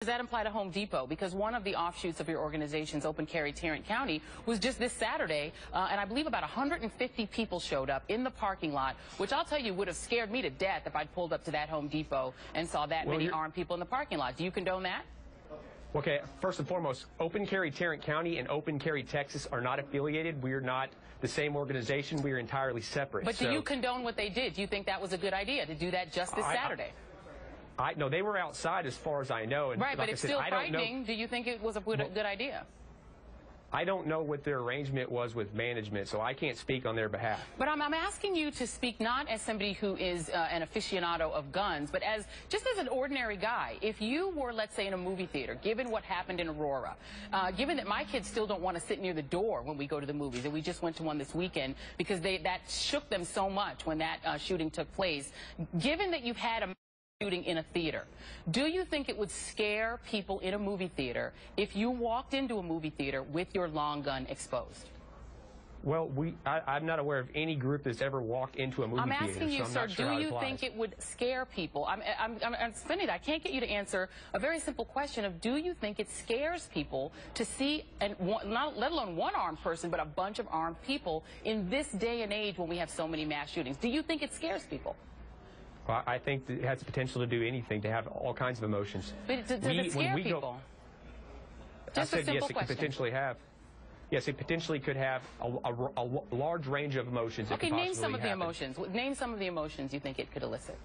Does that apply to Home Depot? Because one of the offshoots of your organization's Open Carry Tarrant County was just this Saturday, and I believe about 150 people showed up in the parking lot, which I'll tell you would have scared me to death if I'd pulled up to that Home Depot and saw that many armed people in the parking lot. Do you condone that? Okay, first and foremost, Open Carry Tarrant County and Open Carry Texas are not affiliated. We are not the same organization. We are entirely separate. But do you condone what they did? Do you think that was a good idea to do that just this Saturday? No, they were outside as far as I know. And right, like but it's still frightening. Do you think it was a good idea? I don't know what their arrangement was with management, so I can't speak on their behalf. But I'm asking you to speak not as somebody who is an aficionado of guns, but just as an ordinary guy. If you were, let's say, in a movie theater, given what happened in Aurora, given that my kids still don't want to sit near the door when we go to the movies, and we just went to one this weekend because that shook them so much when that shooting took place, given that you've had a shooting in a theater, do you think it would scare people in a movie theater if you walked into a movie theater with your long gun exposed? Well, I'm not aware of any group that's ever walked into a movie theater. I'm asking you, sir, do you think it would scare people? I'm spinning. I can't get you to answer a very simple question of, do you think it scares people to see, not let alone one armed person, but a bunch of armed people in this day and age when we have so many mass shootings? Do you think it scares people? Well, I think that it has the potential to do anything, to have all kinds of emotions. But does it scare people? Just a simple yes, it could potentially have. Yes, it potentially could have a large range of emotions. Okay, name some of the emotions. Name some of the emotions you think it could elicit.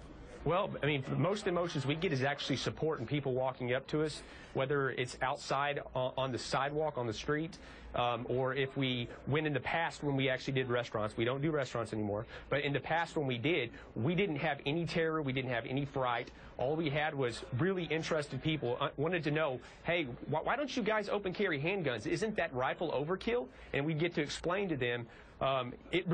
Well, I mean, most emotions we get is actually support and people walking up to us, whether it's outside on the sidewalk, on the street, or if we went in the past when we actually did restaurants. We don't do restaurants anymore, but in the past when we didn't have any terror, we didn't have any fright. All we had was really interested people wanted to know, hey, why don't you guys open carry handguns? Isn't that rifle overkill? And we get to explain to them, it's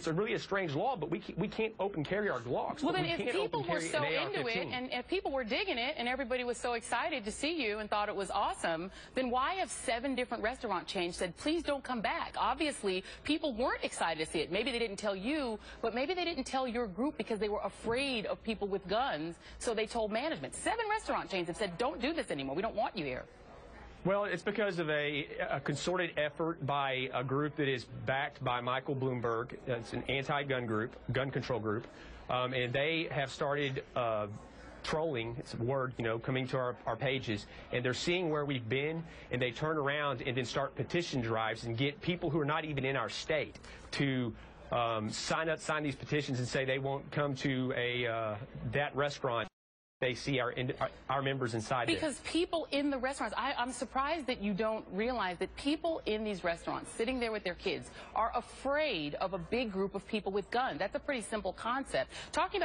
really a strange law, but we can't open carry our Glocks. Well, then if people were so into it, and if people were digging it, and everybody was so excited to see you and thought it was awesome, then why have 7 different restaurant chains said, please don't come back? Obviously, people weren't excited to see it. Maybe they didn't tell you, but maybe they didn't tell your group because they were afraid of people with guns, so they told management. 7 restaurant chains have said, don't do this anymore. We don't want you here. Well, it's because of a concerted effort by a group that is backed by Michael Bloomberg. It's an anti-gun group, gun control group, and they have started trolling, it's a word, coming to our pages, and they're seeing where we've been, and they turn around and then start petition drives and get people who are not even in our state to sign these petitions and say they won't come to that restaurant. They see our members inside there. Because people in the restaurants, I'm surprised that you don't realize that people in these restaurants sitting there with their kids are afraid of a big group of people with guns. That's a pretty simple concept. Talking about